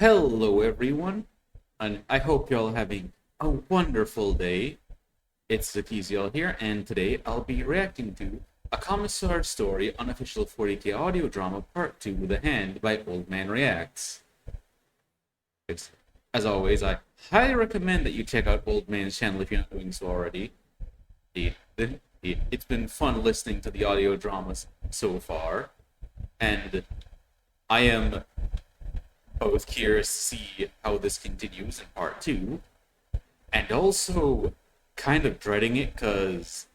Hello, everyone, and I hope you're all having a wonderful day. It's Zakiziel here, and today I'll be reacting to a Commissar story, Unofficial 40K audio drama part 2, The Hand by Old Man Reacts. It's, as always, I highly recommend that you check out Old Man's channel if you're not doing so already. It's been fun listening to the audio dramas so far, and I am both curious to see how this continues in part 2, and also kind of dreading it because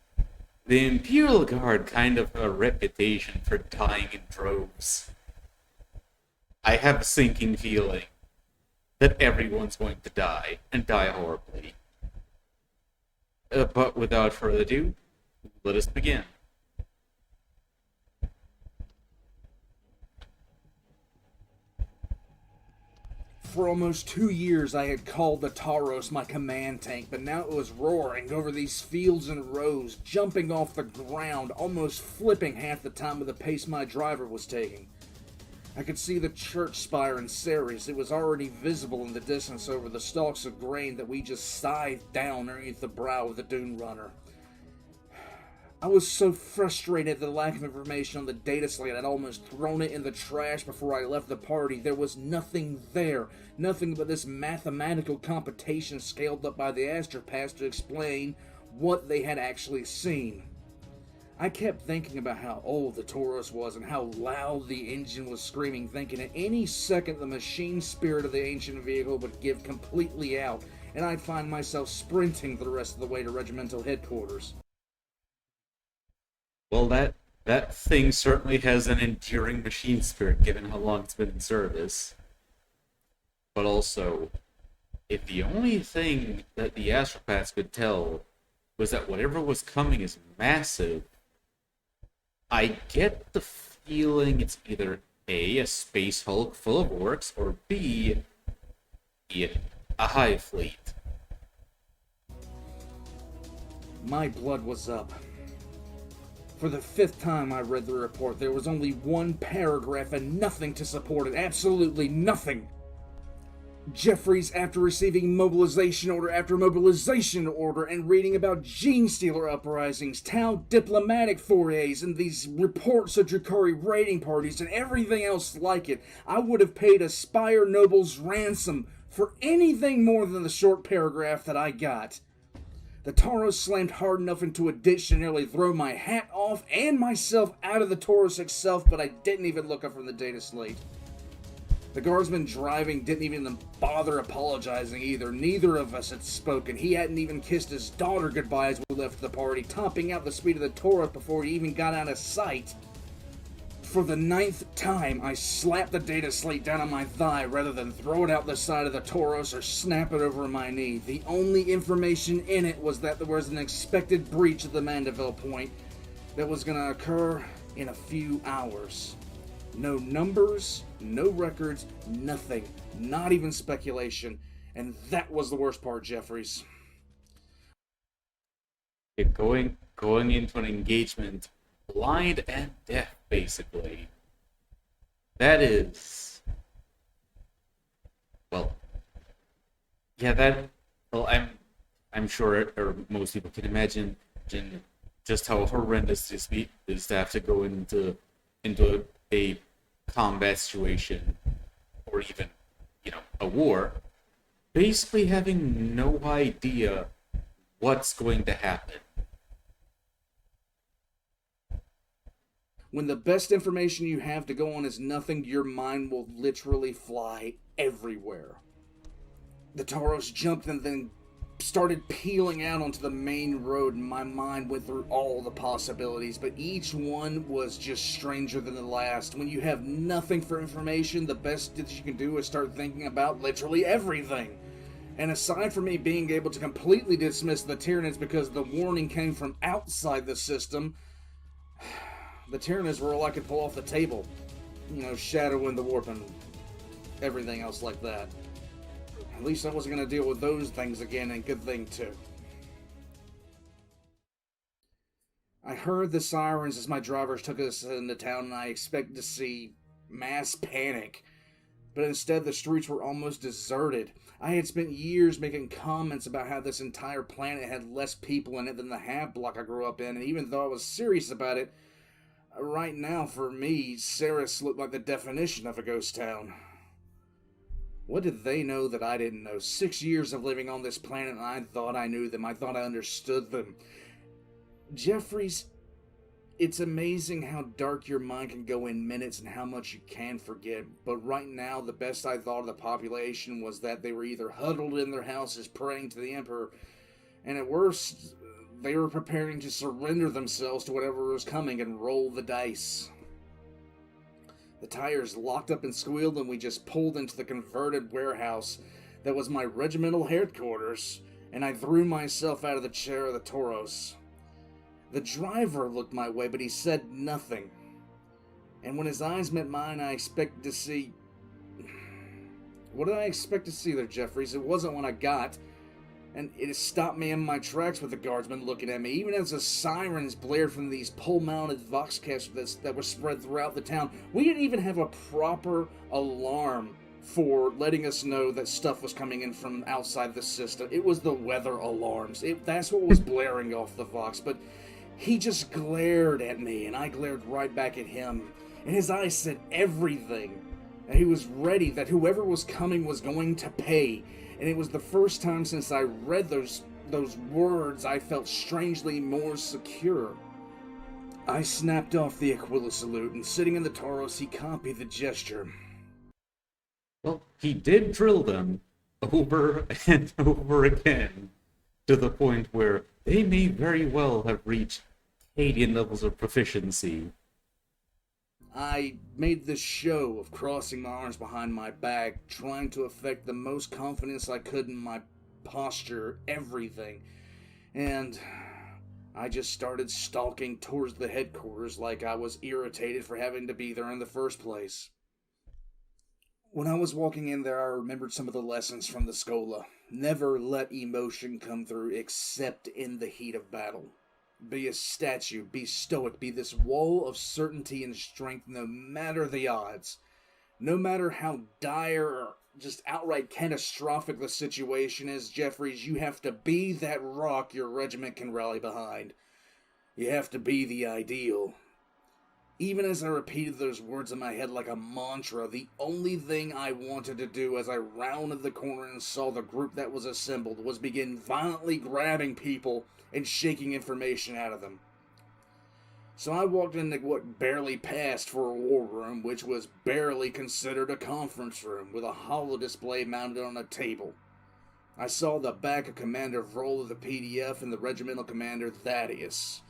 the Imperial Guard kind of have a reputation for dying in droves. I have a sinking feeling that everyone's going to die, and die horribly. But without further ado, let us begin. For almost 2 years I had called the Tauros my command tank, but now it was roaring over these fields and rows, jumping off the ground, almost flipping half the time with the pace my driver was taking. I could see the church spire in Ceres. It was already visible in the distance over the stalks of grain that we just scythed down underneath the brow of the dune runner. I was so frustrated at the lack of information on the data slate I'd almost thrown it in the trash before I left the party. There was nothing there. Nothing but this mathematical computation scaled up by the astropaths to explain what they had actually seen. I kept thinking about how old the Taurus was and how loud the engine was screaming, thinking at any second the machine spirit of the ancient vehicle would give completely out, and I'd find myself sprinting the rest of the way to regimental headquarters. Well, that thing certainly has an enduring machine spirit, given how long it's been in service. But also, if the only thing that the astropaths could tell was that whatever was coming is massive, I get the feeling it's either A, a space hulk full of orcs, or B, a hive fleet. My blood was up. For the fifth time I read the report, there was only one paragraph and nothing to support it. Absolutely nothing. Jeffries, after receiving mobilization order after mobilization order and reading about gene stealer uprisings, Tau diplomatic forays, and these reports of Drakari raiding parties and everything else like it, I would have paid a Spire noble's ransom for anything more than the short paragraph that I got. The Tauros slammed hard enough into a ditch to nearly throw my hat off and myself out of the Tauros itself, but I didn't even look up from the data slate. The guardsman driving didn't even bother apologizing either. Neither of us had spoken. He hadn't even kissed his daughter goodbye as we left the party, topping out the speed of the Tauros before he even got out of sight. For the 9th time, I slapped the data slate down on my thigh rather than throw it out the side of the Tauros or snap it over my knee. The only information in it was that there was an expected breach at the Mandeville point that was going to occur in a few hours. No numbers, no records, nothing. Not even speculation. And that was the worst part, Jeffries. Going into an engagement blind and deaf, basically. That is, well, yeah. I'm sure, or most people can imagine just how horrendous is to have to go into a combat situation, or even a war, basically having no idea what's going to happen. When the best information you have to go on is nothing, your mind will literally fly everywhere. The Tauros jumped and then started peeling out onto the main road, and my mind went through all the possibilities, but each one was just stranger than the last. When you have nothing for information, the best that you can do is start thinking about literally everything. And aside from me being able to completely dismiss the Tyranids because the warning came from outside the system, the Tyranids were all I could pull off the table. Shadow and the Warp and everything else like that. At least I wasn't going to deal with those things again, and good thing too. I heard the sirens as my drivers took us into town, and I expected to see mass panic. But instead, the streets were almost deserted. I had spent years making comments about how this entire planet had less people in it than the half block I grew up in, and even though I was serious about it, right now, for me, Saris looked like the definition of a ghost town. What did they know that I didn't know? 6 years of living on this planet, and I thought I knew them. I thought I understood them. Jeffries, it's amazing how dark your mind can go in minutes and how much you can forget. But right now, the best I thought of the population was that they were either huddled in their houses praying to the Emperor, and at worst, they were preparing to surrender themselves to whatever was coming and roll the dice. The tires locked up and squealed, and we just pulled into the converted warehouse that was my regimental headquarters, and I threw myself out of the chair of the Toros. The driver looked my way, but he said nothing. And when his eyes met mine, I expected to see... What did I expect to see there, Jeffries? It wasn't what I got. And it stopped me in my tracks with the guardsmen looking at me, even as the sirens blared from these pole-mounted vox casts that were spread throughout the town. We didn't even have a proper alarm for letting us know that stuff was coming in from outside the system. It was the weather alarms. That's what was blaring off the vox, but he just glared at me, and I glared right back at him, and his eyes said everything. And he was ready that whoever was coming was going to pay. And it was the first time since I read those words I felt strangely more secure. I snapped off the Aquila salute, and sitting in the Tauros, he copied the gesture. Well, he did drill them over and over again, to the point where they may very well have reached Cadian levels of proficiency. I made this show of crossing my arms behind my back, trying to affect the most confidence I could in my posture, everything. And I just started stalking towards the headquarters like I was irritated for having to be there in the first place. When I was walking in there, I remembered some of the lessons from the Schola. Never let emotion come through except in the heat of battle. Be a statue, be stoic, be this wall of certainty and strength no matter the odds. No matter how dire or just outright catastrophic the situation is, Jeffries, you have to be that rock your regiment can rally behind. You have to be the ideal. Even as I repeated those words in my head like a mantra, the only thing I wanted to do as I rounded the corner and saw the group that was assembled was begin violently grabbing people and shaking information out of them. So I walked into what barely passed for a war room, which was barely considered a conference room, with a holodisplay mounted on a table. I saw the back of Commander Vroll of the PDF and the regimental commander Thaddeus.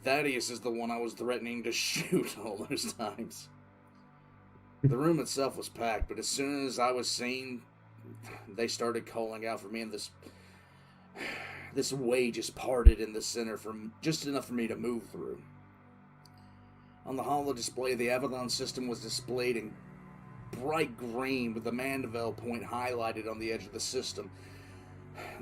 Thaddeus is the one I was threatening to shoot all those times. The room itself was packed, but as soon as I was seen, they started calling out for me, and this way just parted in the center for just enough for me to move through. On the holo display, the Avalon system was displayed in bright green with the Mandeville point highlighted on the edge of the system.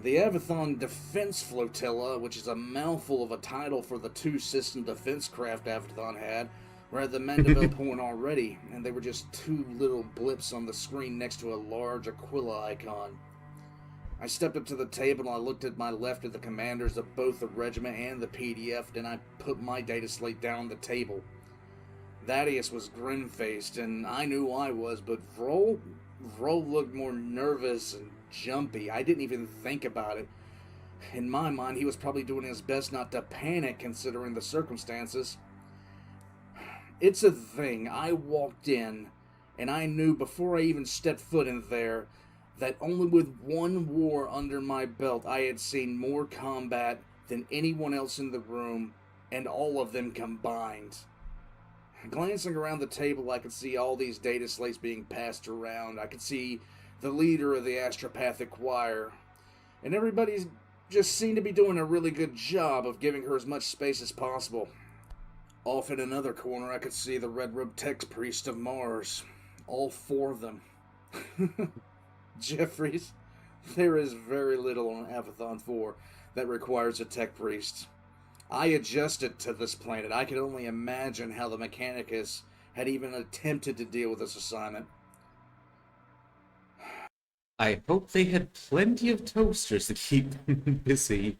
The Avathon Defense Flotilla, which is a mouthful of a title for the two-system defense craft Avathon had, were at the Mandeville point already, and they were just two little blips on the screen next to a large Aquila icon. I stepped up to the table and I looked at my left at the commanders of both the regiment and the PDF, then I put my data slate down on the table. Thaddeus was grim-faced, and I knew I was, but Vroll looked more nervous and jumpy. I didn't even think about it. In my mind, he was probably doing his best not to panic considering the circumstances. It's a thing. I walked in, and I knew before I even stepped foot in there that only with one war under my belt I had seen more combat than anyone else in the room, and all of them combined. Glancing around the table, I could see all these data slates being passed around. I could see the leader of the astropathic choir, and everybody just seemed to be doing a really good job of giving her as much space as possible. Off in another corner, I could see the red-robed tech priest of Mars. All four of them. Jeffries, there is very little on Avathon 4 that requires a tech priest. I adjusted to this planet. I could only imagine how the Mechanicus had even attempted to deal with this assignment. I hope they had plenty of toasters to keep them busy.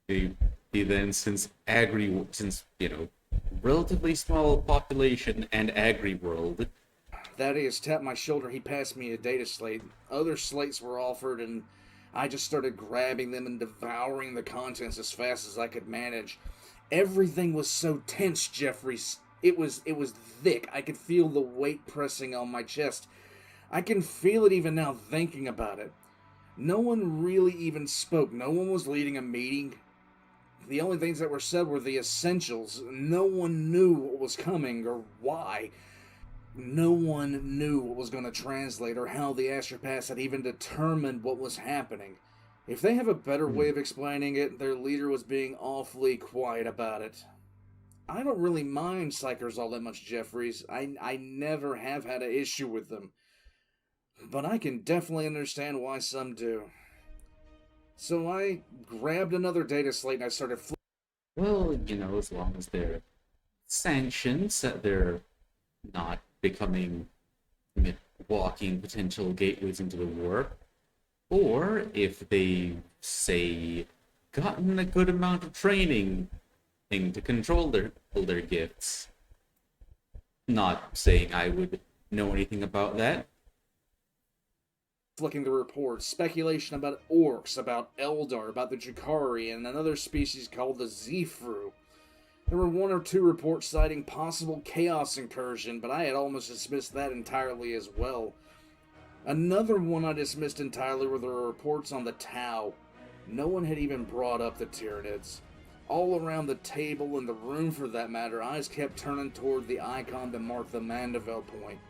They, then, since relatively small population and agri world. Thaddeus tapped my shoulder. He passed me a data slate. Other slates were offered, and I just started grabbing them and devouring the contents as fast as I could manage. Everything was so tense, Jeffries. It was thick. I could feel the weight pressing on my chest. I can feel it even now thinking about it. No one really even spoke. No one was leading a meeting. The only things that were said were the essentials. No one knew what was coming or why. No one knew what was going to translate or how the astropaths had even determined what was happening. If they have a better way of explaining it, their leader was being awfully quiet about it. I don't really mind psychers all that much, Jeffries. I never have had an issue with them. But I can definitely understand why some do. So I grabbed another data slate and I started Well, as long as they're sanctioned, that they're not becoming walking potential gateways into the war, or if they say gotten a good amount of training to control their gifts. Not saying I would know anything about that. flicking the reports, speculation about orcs, about Eldar, about the Jakari, and another species called the Zefru. There were one or two reports citing possible chaos incursion, but I had almost dismissed that entirely as well. Another one I dismissed entirely were the reports on the Tau. No one had even brought up the Tyranids. All around the table and the room for that matter, eyes kept turning toward the icon that marked the Mandeville point.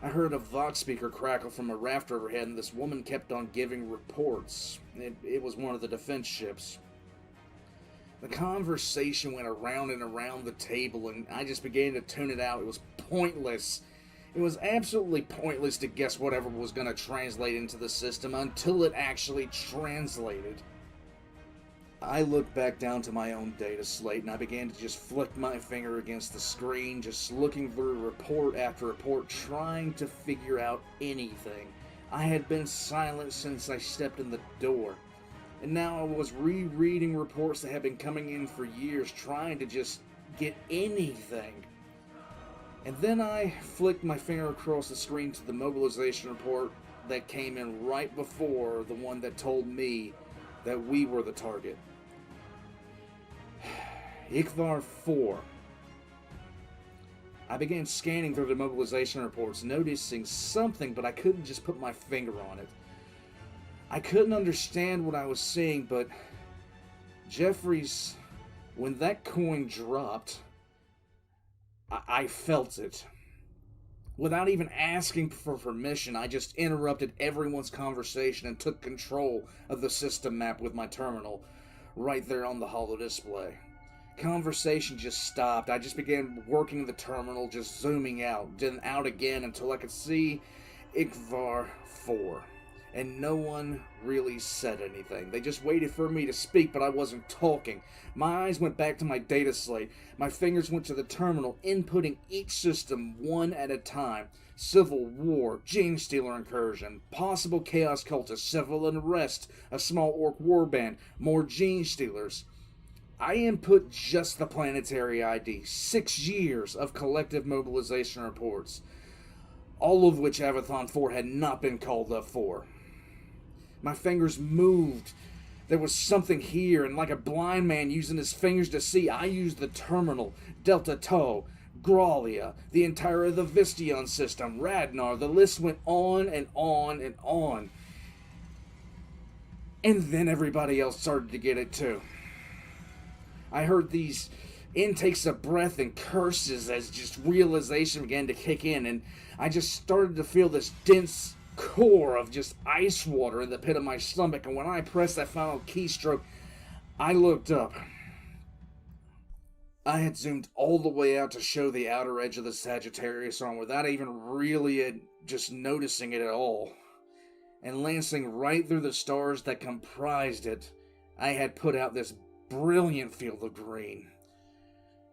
I heard a Vox speaker crackle from a raft overhead, and this woman kept on giving reports. It was one of the defense ships. The conversation went around and around the table, and I just began to tune it out. It was pointless. It was absolutely pointless to guess whatever was going to translate into the system until it actually translated. I looked back down to my own data slate, and I began to just flick my finger against the screen, just looking through report after report, trying to figure out anything. I had been silent since I stepped in the door, and now I was rereading reports that had been coming in for years, trying to just get anything. And then I flicked my finger across the screen to the mobilization report that came in right before the one that told me that we were the target. Ikthar 4. I began scanning through the mobilization reports, noticing something, but I couldn't just put my finger on it. I couldn't understand what I was seeing, but Jeffries, when that coin dropped, I felt it. Without even asking for permission, I just interrupted everyone's conversation and took control of the system map with my terminal, right there on the holo display. Conversation just stopped. I just began working the terminal, just zooming out, then out again until I could see Ikthar 4. And no one really said anything. They just waited for me to speak, but I wasn't talking. My eyes went back to my data slate. My fingers went to the terminal, inputting each system one at a time. Civil war, gene stealer incursion, possible chaos cultist, civil unrest, a small orc warband, more gene stealers. I input just the planetary ID, 6 years of collective mobilization reports, all of which Avathon 4 had not been called up for. My fingers moved. There was something here, and like a blind man using his fingers to see, I used the terminal, Delta Tau, Graulia, the entire of the Vistion system, Radnar. The list went on and on and on. And then everybody else started to get it too. I heard these intakes of breath and curses as just realization began to kick in, and I just started to feel this dense core of just ice water in the pit of my stomach. And when I pressed that final keystroke, I looked up. I had zoomed all the way out to show the outer edge of the Sagittarius arm without even really just noticing it at all. And lancing right through the stars that comprised it, I had put out this brilliant field of green.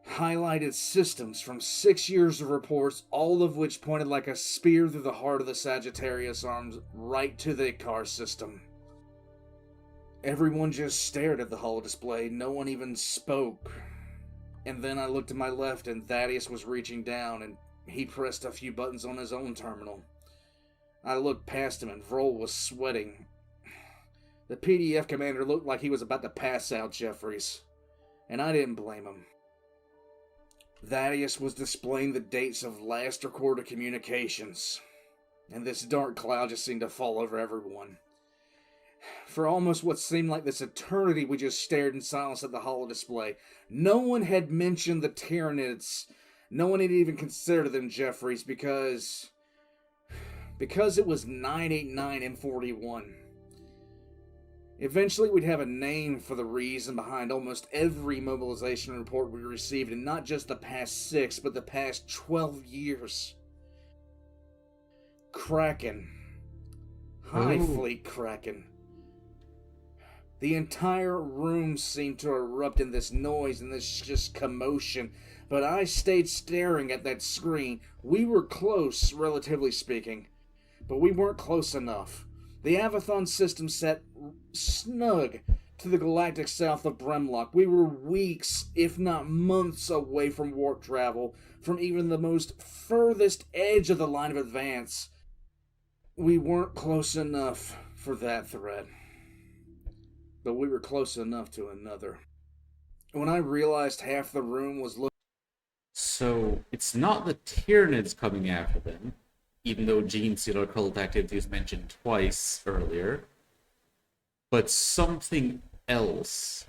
highlighted systems from 6 years of reports, all of which pointed like a spear through the heart of the Sagittarius arms right to the Icar system. Everyone just stared at the holodisplay, no one even spoke. And then I looked to my left and Thaddeus was reaching down and he pressed a few buttons on his own terminal. I looked past him and Vroll was sweating. The PDF commander looked like he was about to pass out, Jeffries. And I didn't blame him. Thaddeus was displaying the dates of last recorded communications. And this dark cloud just seemed to fall over everyone. For almost what seemed like this eternity, we just stared in silence at the holodisplay. No one had mentioned the Tyranids. No one had even considered them, Jeffries, because it was 989 and 41. Eventually, we'd have a name for the reason behind almost every mobilization report we received, and not just the past 6, but the past 12 years. Kraken. High Fleet Kraken. The entire room seemed to erupt in this noise and this just commotion, but I stayed staring at that screen. We were close, relatively speaking, but we weren't close enough. The Avathon system sat snug to the galactic south of Bremlock. We were weeks, if not months, away from warp travel, from even the most furthest edge of the line of advance. We weren't close enough for that threat. But we were close enough to another. When I realized half the room was looking... So, it's not the Tyranids coming after them, even though Gene Stealer cult activity was mentioned twice earlier, but something else.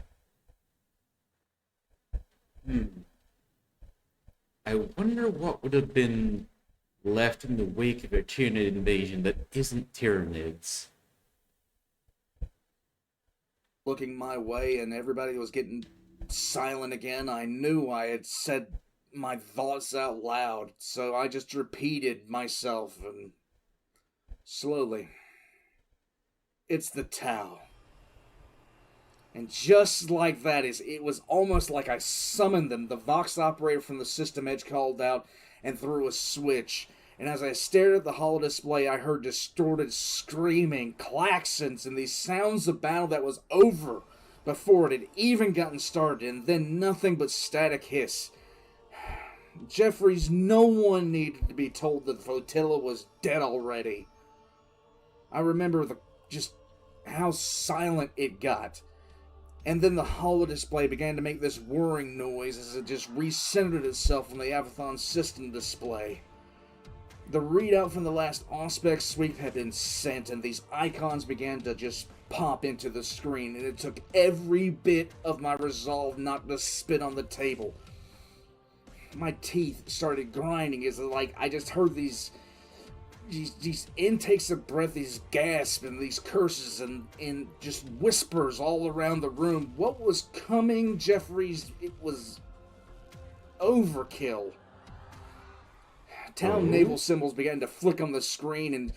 I wonder what would have been left in the wake of a Tyranid invasion that isn't Tyranids. Looking my way and everybody was getting silent again, I knew I had said my thoughts out loud, so I just repeated myself and slowly. It's the Tau. And just like that, it was almost like I summoned them. The Vox operator from the system edge called out and threw a switch. And as I stared at the holodisplay, I heard distorted screaming, klaxons, and these sounds of battle that was over before it had even gotten started, and then nothing but static hiss. Jeffries, no one needed to be told that the flotilla was dead already. I remember just how silent it got. And then the holodisplay began to make this whirring noise as it just recentered itself on the Avathon system display. The readout from the last Auspex sweep had been sent, and these icons began to just pop into the screen, and it took every bit of my resolve not to spit on the table. My teeth started grinding as I just heard these intakes of breath, these gasps and these curses and just whispers all around the room. What was coming, Jeffries? It was overkill. Town naval symbols began to flick on the screen, and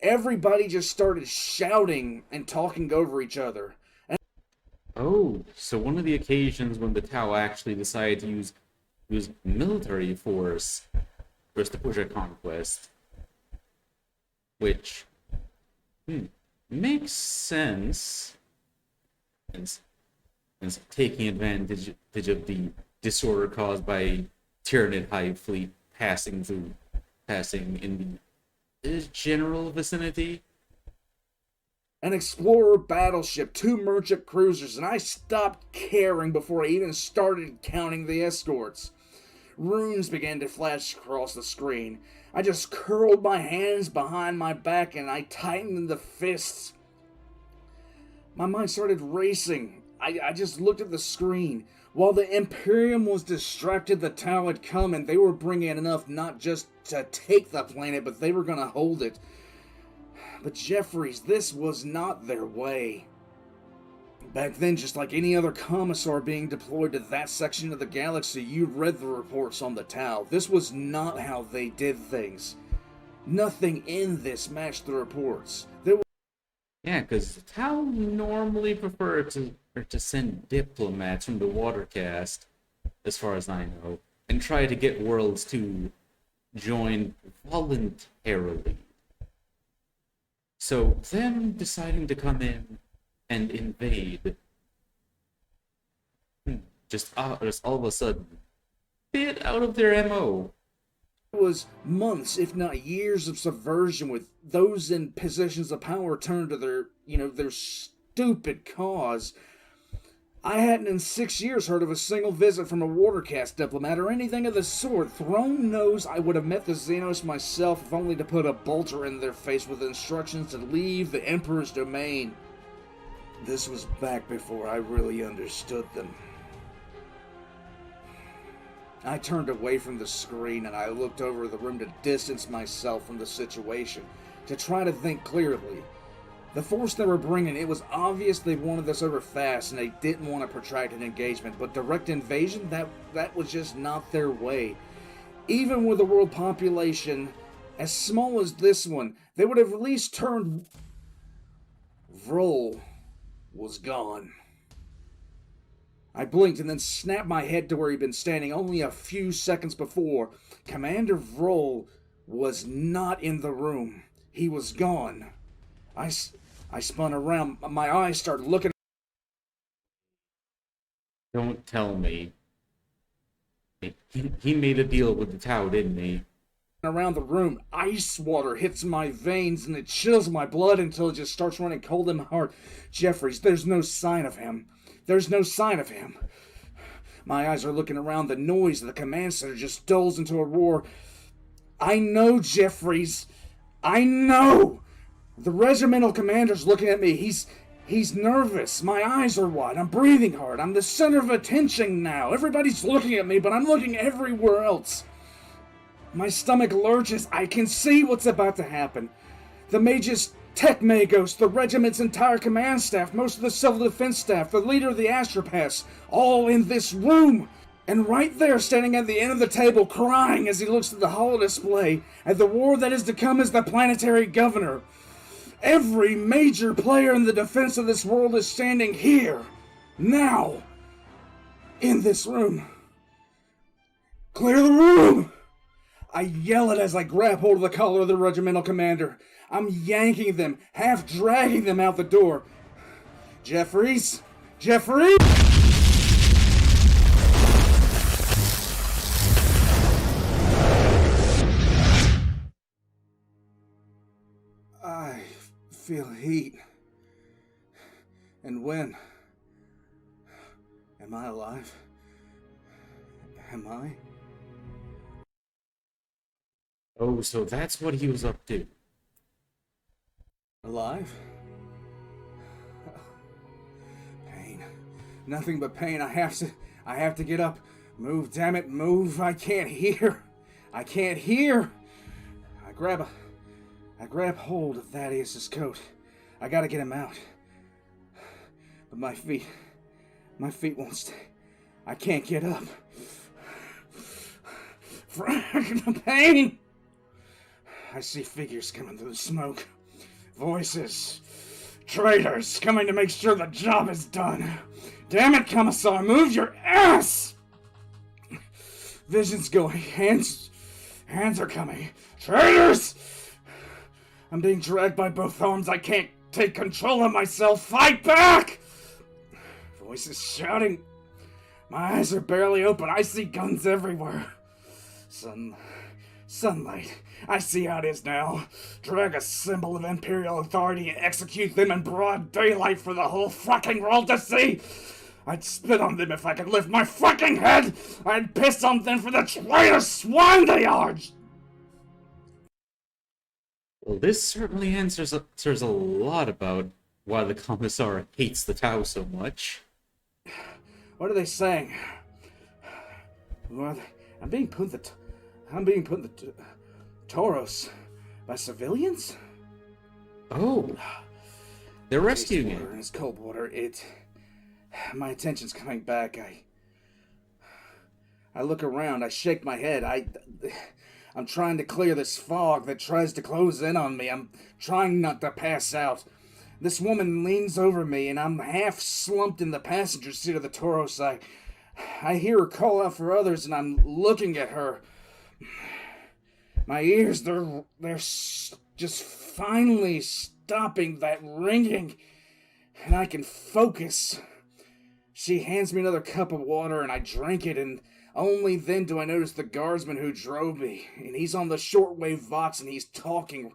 everybody just started shouting and talking over each other. So one of the occasions when the Tau actually decided to use military force was to push a conquest, which makes sense, and taking advantage of the disorder caused by Tyranid Hive fleet passing in the general vicinity. An explorer battleship, 2 merchant cruisers, and I stopped caring before I even started counting the escorts. Runes began to flash across the screen. I just curled my hands behind my back and I tightened the fists. My mind started racing. I just looked at the screen. While the Imperium was distracted, the Tau had come, and they were bringing enough not just to take the planet, but they were going to hold it. But Jeffries, this was not their way. Back then, just like any other Commissar being deployed to that section of the galaxy, you read the reports on the Tau. This was not how they did things. Nothing in this matched the reports. Yeah, because the Tau normally prefer to send diplomats from the Watercast as far as I know, and try to get Worlds to join voluntarily. So them deciding to come in and invade, just all of a sudden, bit out of their MO. It was months, if not years, of subversion with those in positions of power turned to their stupid cause. I hadn't in 6 years heard of a single visit from a Watercast diplomat or anything of the sort. Throne knows I would have met the Xenos myself if only to put a bolter in their face with instructions to leave the Emperor's domain. This was back before I really understood them. I turned away from the screen and I looked over the room to distance myself from the situation, to try to think clearly. The force they were bringing, it was obvious they wanted this over fast and they didn't want a protracted engagement, but direct invasion, that was just not their way. Even with a world population as small as this one, they would have at least turned... Vroll was gone. I blinked and then snapped my head to where he'd been standing only a few seconds before. Commander Vroll was not in the room. He was gone. I spun around. My eyes started looking. Don't tell me. He made a deal with the Tau, didn't he? Around the room. Ice water hits my veins and it chills my blood until it just starts running cold in my heart. Jeffries, there's no sign of him. There's no sign of him. My eyes are looking around. The noise of the command center just dulls into a roar. I know, Jeffries. I know. The regimental commander's looking at me. He's nervous. My eyes are wide. I'm breathing hard. I'm the center of attention now. Everybody's looking at me, but I'm looking everywhere else. My stomach lurches. I can see what's about to happen. The Mage's Tech Magos, the regiment's entire command staff, most of the civil defense staff, the leader of the Astropaths, all in this room. And right there, standing at the end of the table, crying as he looks at the holodisplay, at the war that is to come, is the planetary governor. Every major player in the defense of this world is standing here, now, in this room. Clear the room! I yell it as I grab hold of the collar of the regimental commander. I'm yanking them, half dragging them out the door. Jeffries? Jeffries? I feel heat. And when? Am I alive? Am I? Oh, so that's what he was up to. Alive? Pain. Nothing but pain. I have to get up. Move, damn it, move. I can't hear. I can't hear. I grab hold of Thaddeus's coat. I gotta get him out. But my feet won't stay. I can't get up. The pain! I see figures coming through the smoke. Voices. Traitors coming to make sure the job is done. Damn it, Commissar, move your ass! Visions going. Hands are coming. Traitors! I'm being dragged by both arms. I can't take control of myself. Fight back! Voices shouting. My eyes are barely open. I see guns everywhere. Sunlight. I see how it is now. Drag a symbol of Imperial authority and execute them in broad daylight for the whole fucking world to see. I'd spit on them if I could lift my fucking head. I'd piss on them for the traitor swine they are. Well, this certainly answers a lot about why the Commissar hates the Tau so much. What are they saying? I'm being put in the Tauros by civilians? Oh, they're rescuing him. It's cold water. My attention's coming back. I look around. I shake my head. I'm trying to clear this fog that tries to close in on me. I'm trying not to pass out. This woman leans over me, and I'm half slumped in the passenger seat of the Tauros. I hear her call out for others, and I'm looking at her. My ears, they're just finally stopping that ringing, and I can focus. She hands me another cup of water, and I drink it, and only then do I notice the guardsman who drove me, and he's on the shortwave Vox, and he's talking.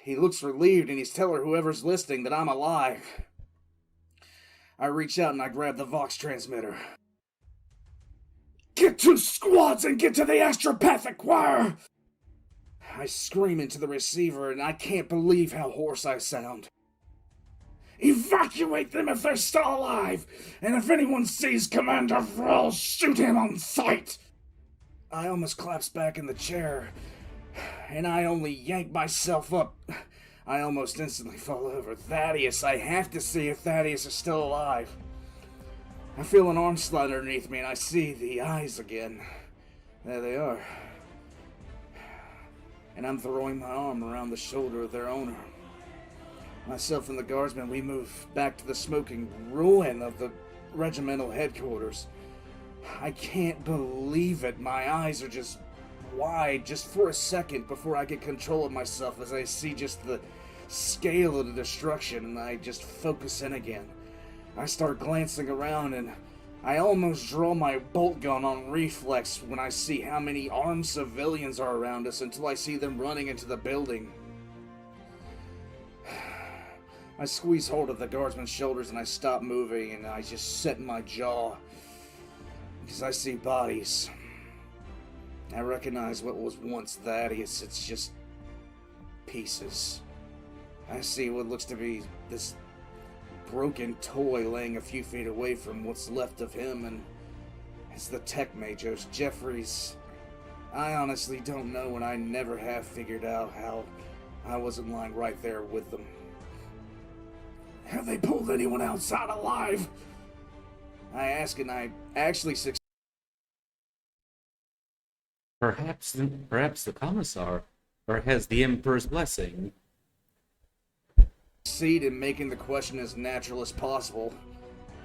He looks relieved, and he's telling whoever's listening that I'm alive. I reach out and I grab the Vox transmitter. Get 2 squads and get to the astropathic choir! I scream into the receiver, and I can't believe how hoarse I sound. Evacuate them if they're still alive, and if anyone sees Commander Vril, shoot him on sight! I almost collapse back in the chair, and I only yank myself up. I almost instantly fall over. Thaddeus, I have to see if Thaddeus is still alive. I feel an arm slide underneath me, and I see the eyes again. There they are. And I'm throwing my arm around the shoulder of their owner. Myself and the guardsmen, we move back to the smoking ruin of the regimental headquarters. I can't believe it. My eyes are just wide, just for a second before I get control of myself as I see just the scale of the destruction, and I just focus in again. I start glancing around, and I almost draw my bolt gun on reflex when I see how many armed civilians are around us until I see them running into the building. I squeeze hold of the guardsman's shoulders and I stop moving, and I just set my jaw because I see bodies. I recognize what was once Thaddeus. It's just pieces. I see what looks to be this broken toy laying a few feet away from what's left of him, and it's the tech majors, Jeffries. I honestly don't know, and I never have figured out how I wasn't lying right there with them. Have they pulled anyone else out alive? I ask, and I actually succeed. Perhaps the Commissar, or has the Emperor's blessing. In making the question as natural as possible.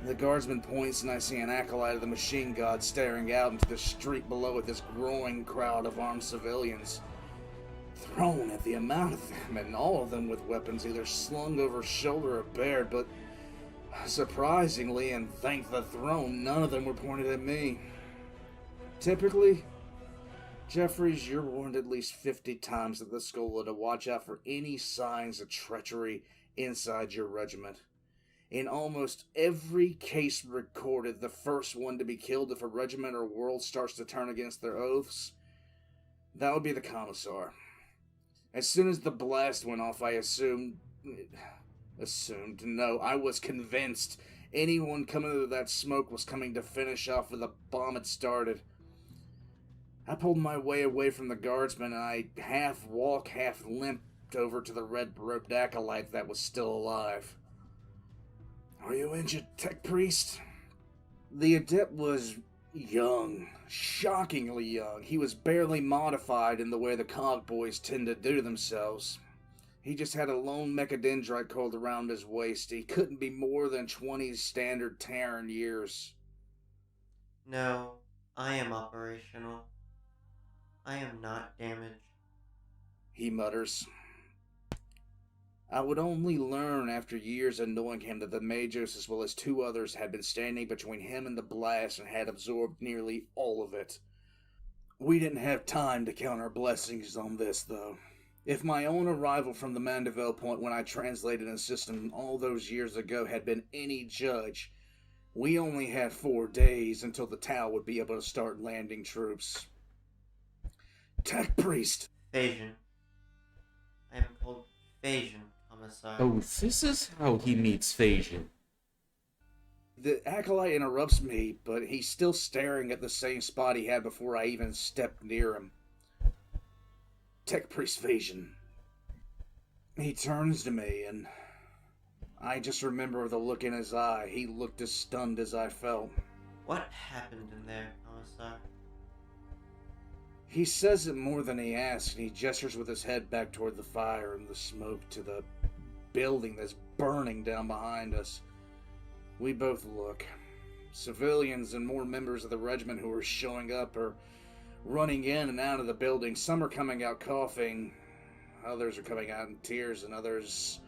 The guardsman points, and I see an acolyte of the machine god staring out into the street below at this growing crowd of armed civilians. Thrown at the amount of them, and all of them with weapons either slung over shoulder or bared, but surprisingly, and thank the throne, none of them were pointed at me. Typically, Jeffries, you're warned at least 50 times at the school to watch out for any signs of treachery inside your regiment. In almost every case recorded, the first one to be killed if a regiment or world starts to turn against their oaths, that would be the Commissar. As soon as the blast went off, I was convinced anyone coming out of that smoke was coming to finish off where the bomb had started. I pulled my way away from the guardsmen, and I half walk, half limped over to the red-robed acolyte that was still alive. Are you injured, Tech Priest? The adept was young, shockingly young. He was barely modified in the way the cog boys tend to do themselves. He just had a lone mechadendrite coiled around his waist. He couldn't be more than 20 standard Terran years. No, I am operational. I am not damaged, he mutters. I would only learn after years of knowing him that the Majors, as well as 2 others, had been standing between him and the blast and had absorbed nearly all of it. We didn't have time to count our blessings on this, though. If my own arrival from the Mandeville point when I translated a system all those years ago had been any judge, we only had 4 days until the Tau would be able to start landing troops. Tech Priest! Phasion. I am called Phasion, Commissar. Oh, this is how he meets Phasion. The acolyte interrupts me, but he's still staring at the same spot he had before I even stepped near him. Tech Priest Phasion. He turns to me, and I just remember the look in his eye. He looked as stunned as I felt. What happened in there, Commissar? He says it more than he asks, and he gestures with his head back toward the fire and the smoke to the building that's burning down behind us. We both look. Civilians and more members of the regiment who are showing up are running in and out of the building. Some are coming out coughing, others are coming out in tears, and others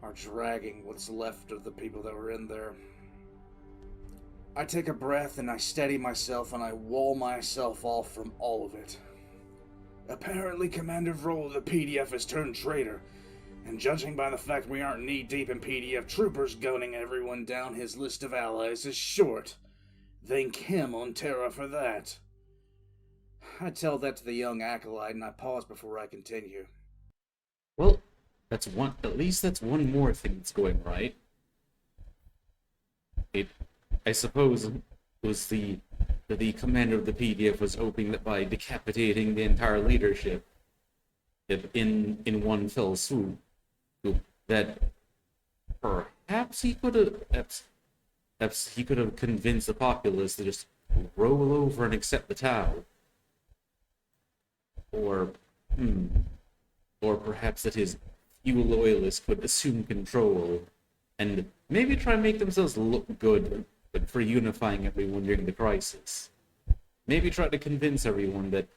are dragging what's left of the people that were in there. I take a breath and I steady myself and I wall myself off from all of it. Apparently, Commander Vroll of the PDF has turned traitor, and judging by the fact we aren't knee-deep in PDF troopers gunning everyone down, his list of allies is short. Thank him on Terra for that. I tell that to the young acolyte and I pause before I continue. Well, at least that's one more thing that's going right. I suppose it was the commander of the PDF was hoping that by decapitating the entire leadership in one fell swoop, that perhaps he could have convinced the populace to just roll over and accept the Tau. Or perhaps that his few loyalists could assume control and maybe try and make themselves look good for unifying everyone during the crisis. Maybe try to convince everyone that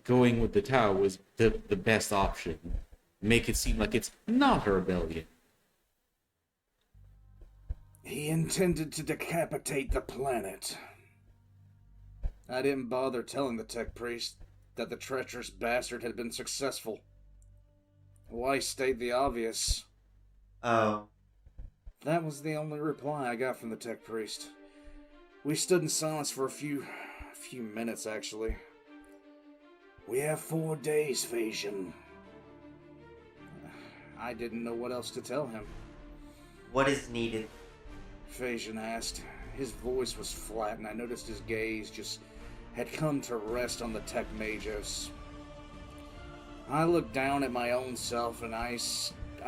going with the Tau was the best option. Make it seem like it's not a rebellion. He intended to decapitate the planet. I didn't bother telling the tech priest that the treacherous bastard had been successful. Why state the obvious? Oh. That was the only reply I got from the tech priest. We stood in silence for a few minutes, actually. We have 4 days, Phasian. I didn't know what else to tell him. What is needed? Phasian asked. His voice was flat, and I noticed his gaze just had come to rest on the tech magos. I looked down at my own self, and I'm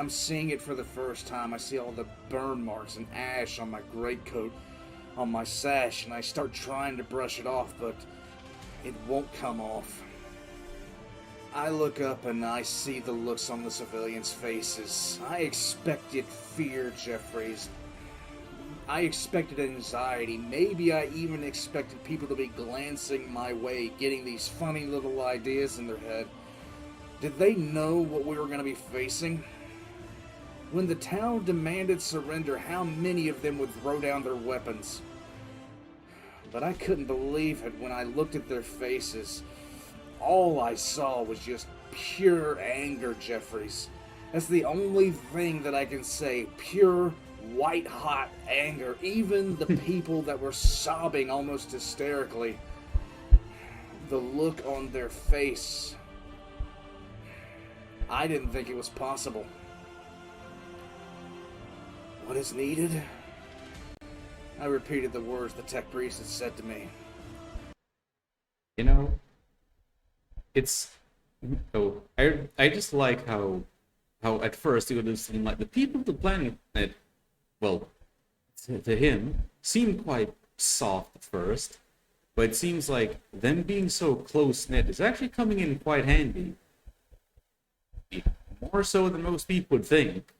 seeing it for the first time. I see all the burn marks and ash on my greatcoat, on my sash, and I start trying to brush it off, but it won't come off. I look up and I see the looks on the civilians' faces. I expected fear, Jeffries. I expected anxiety. Maybe I even expected people to be glancing my way, getting these funny little ideas in their head. Did they know what we were going to be facing? When the town demanded surrender, how many of them would throw down their weapons? But I couldn't believe it when I looked at their faces. All I saw was just pure anger, Jeffries. That's the only thing that I can say. Pure, white-hot anger. Even the people that were sobbing almost hysterically. The look on their face. I didn't think it was possible. What is needed? I repeated the words the tech priest had said to me. You know, I just like how at first it would have seemed like the people of the planet, well, to him, seemed quite soft at first, but it seems like them being so close-knit is actually coming in quite handy. More so than most people would think.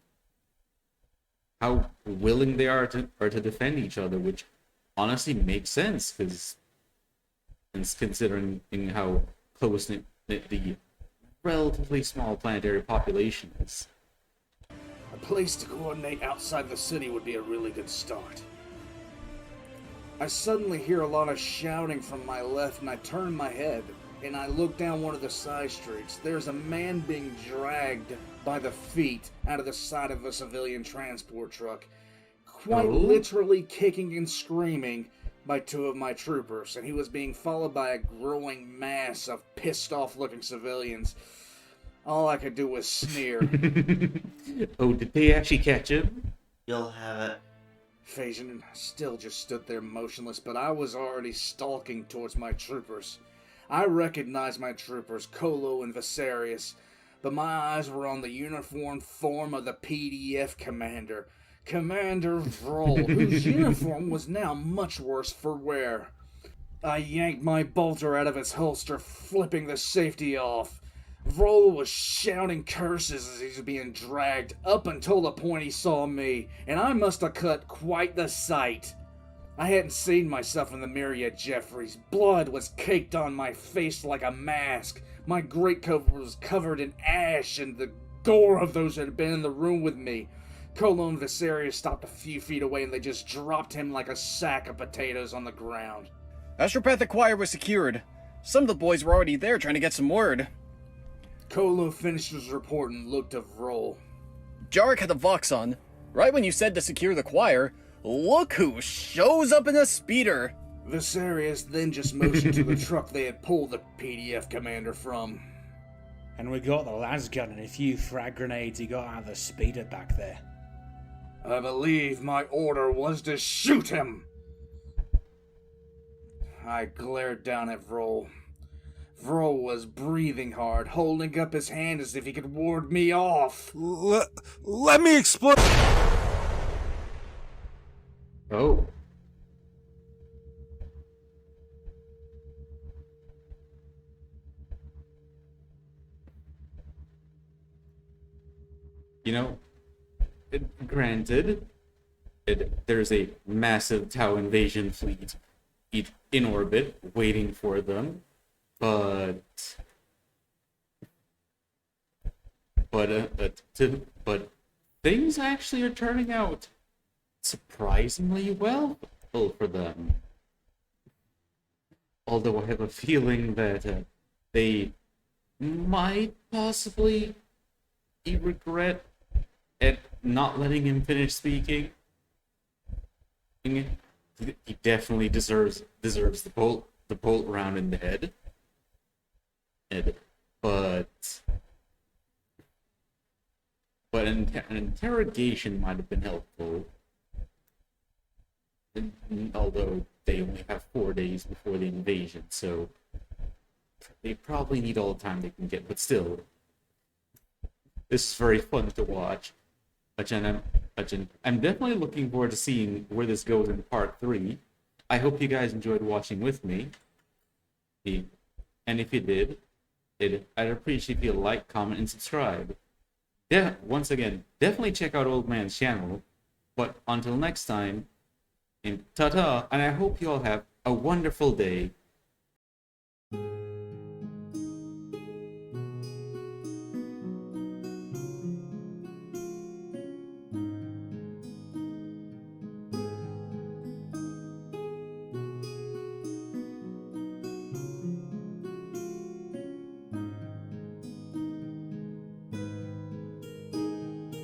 How willing they are to defend each other, which honestly makes sense, because considering how close-knit the relatively small planetary population is. A place to coordinate outside the city would be a really good start. I suddenly hear a lot of shouting from my left, and I turn my head, and I look down one of the side streets. There's a man being dragged by the feet out of the side of a civilian transport truck, quite literally kicking and screaming by 2 of my troopers, and he was being followed by a growing mass of pissed-off-looking civilians. All I could do was sneer. Oh, did they actually catch him? You'll have it. Phasian still just stood there motionless, but I was already stalking towards my troopers. I recognized my troopers, Kolo and Viserius, but my eyes were on the uniformed form of the PDF commander, Commander Vroll, whose uniform was now much worse for wear. I yanked my bolter out of its holster, flipping the safety off. Vroll was shouting curses as he was being dragged up until the point he saw me, and I must have cut quite the sight. I hadn't seen myself in the mirror yet, Jeffries. Blood was caked on my face like a mask. My greatcoat was covered in ash and the gore of those that had been in the room with me. Colo and Viserys stopped a few feet away and they just dropped him like a sack of potatoes on the ground. Astropathic Choir was secured. Some of the boys were already there trying to get some word. Colo finished his report and looked at Vroll. Jarek had the Vox on. Right when you said to secure the choir, look who shows up in a speeder! Viserys then just motioned to the truck they had pulled the PDF commander from. And we got the lasgun and a few frag grenades he got out of the speeder back there. I believe my order was to shoot him! I glared down at Vroll. Vroll was breathing hard, holding up his hand as if he could ward me off. Let me explain. Oh. You know, granted, there's a massive Tau invasion fleet in orbit waiting for them, but things actually are turning out surprisingly well for them. Although I have a feeling that they might possibly regret at not letting him finish speaking. He definitely deserves the bolt round in the head. But an interrogation might have been helpful. Although they only have 4 days before the invasion, so they probably need all the time they can get. But still, this is very fun to watch. I'm definitely looking forward to seeing where this goes in part 3. I hope you guys enjoyed watching with me. And if you did, I'd appreciate if you like, comment, and subscribe. Yeah, once again, definitely check out Old Man's channel. But until next time, and ta-ta, and I hope you all have a wonderful day.